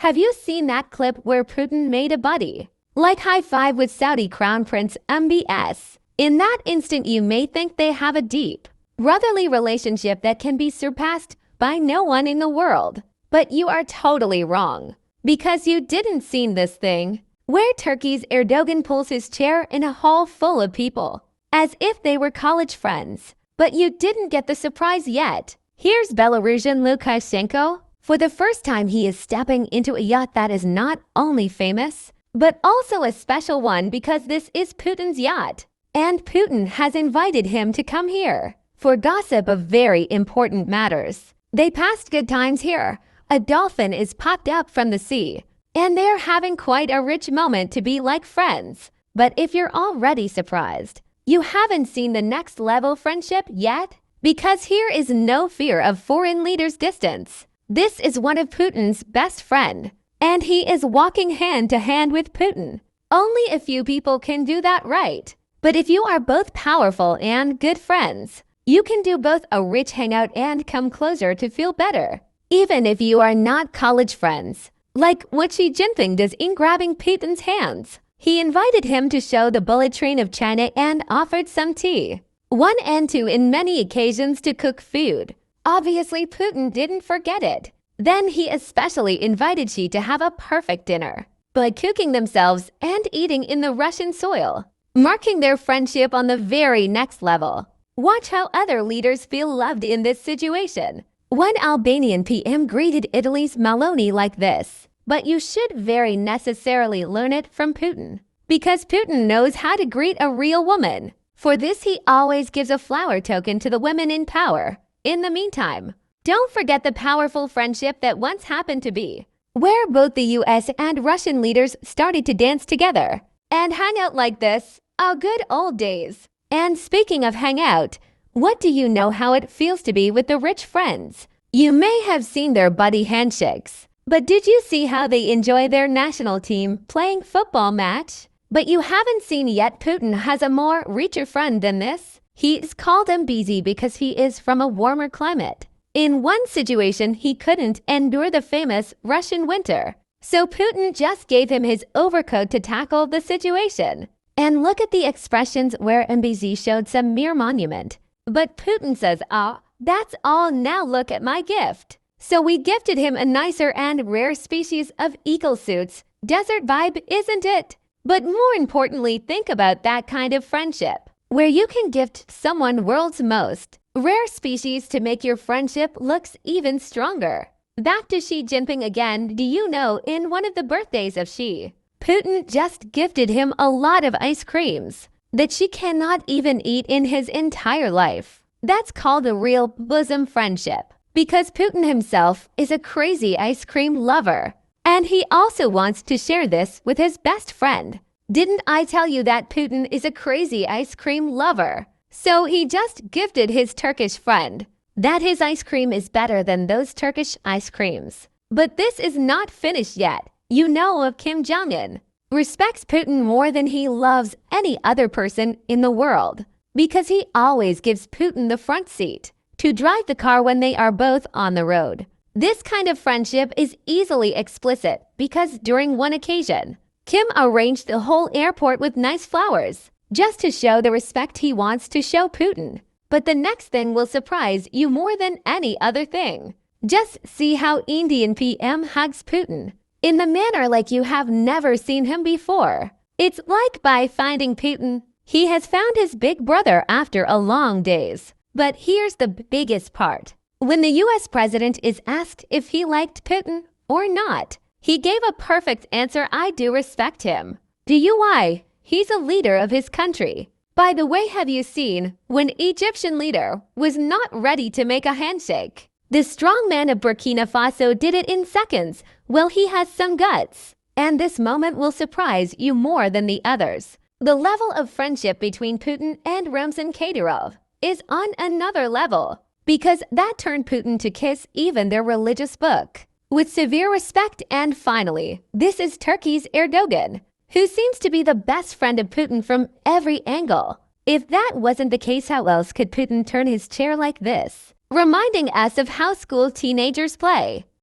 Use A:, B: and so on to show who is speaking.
A: Have you seen that clip where Putin made a buddy like high five with Saudi Crown Prince MBS? In that instant, you may think they have a deep, brotherly relationship that can be surpassed by no one in the world. But you are totally wrong, because you didn't see this thing where Turkey's Erdogan pulls his chair in a hall full of people, as if they were college friends. But you didn't get the surprise yet. Here's Belarusian Lukashenko. For the first time, he is stepping into a yacht that is not only famous, but also a special one, because this is Putin's yacht. And Putin has invited him to come here for gossip of very important matters. They passed good times here. A dolphin is popped up from the sea, and they're having quite a rich moment to be like friends. But if you're already surprised, you haven't seen the next level friendship yet, because here is no fear of foreign leaders' distance. This is one of Putin's best friend, and he is walking hand to hand with Putin. Only a few people can do that right. But if you are both powerful and good friends, you can do both a rich hangout and come closer to feel better. Even if you are not college friends, like what Xi Jinping does in grabbing Putin's hands. He invited him to show the bullet train of China and offered some tea. One and two in many occasions to cook food. Obviously, Putin didn't forget it. Then he especially invited Xi to have a perfect dinner by cooking themselves and eating in the Russian soil, marking their friendship on the very next level. Watch how other leaders feel loved in this situation. One Albanian PM greeted Italy's Meloni like this. But you should very necessarily learn it from Putin, because Putin knows how to greet a real woman. For this, he always gives a flower token to the women in power. In the meantime, don't forget the powerful friendship that once happened to be, where both the US and Russian leaders started to dance together and hang out like this. Oh, good old days. And speaking of hang out, what do you know how it feels to be with the rich friends? You may have seen their buddy handshakes, but did you see how they enjoy their national team playing football match? But you haven't seen yet Putin has a more richer friend than this. He's called him busy because he is from a warmer climate. In one situation, he couldn't endure the famous Russian winter, so Putin just gave him his overcoat to tackle the situation. And look at the expressions where MBZ showed some mere monument. But Putin says, "Ah, that's all, now look at my gift." So we gifted him a nicer and rare species of eagle suits. Desert vibe, isn't it? But more importantly, think about that kind of friendship, where you can gift someone world's most rare species to make your friendship looks even stronger. Back to Xi Jinping again. Do you know, in one of the birthdays of Xi, Putin just gifted him a lot of ice creams that she cannot even eat in his entire life. That's called a real bosom friendship, because Putin himself is a crazy ice cream lover, and he also wants to share this with his best friend. Didn't I tell you that Putin is a crazy ice cream lover? So he just gifted his Turkish friend that his ice cream is better than those Turkish ice creams. But this is not finished yet. You know of Kim Jong Un respects Putin more than he loves any other person in the world, because he always gives Putin the front seat to drive the car when they are both on the road. This kind of friendship is easily explicit, because during one occasion, Kim arranged the whole airport with nice flowers, just to show the respect he wants to show Putin. But the next thing will surprise you more than any other thing. Just see how Indian PM hugs Putin in the manner like you have never seen him before. It's like by finding Putin, he has found his big brother after a long days. But here's the biggest part. When the US president is asked if he liked Putin or not, he gave a perfect answer. "I do respect him." Do you why? He's a leader of his country. By the way, have you seen when Egyptian leader was not ready to make a handshake? The strong man of Burkina Faso did it in seconds. Well, he has some guts. And this moment will surprise you more than the others. The level of friendship between Putin and Ramzan Kadyrov is on another level, because that turned Putin to kiss even their religious book with severe respect. And finally, this is Turkey's Erdogan, who seems to be the best friend of Putin from every angle. If that wasn't the case, how else could Putin turn his chair like this, reminding us of how school teenagers play?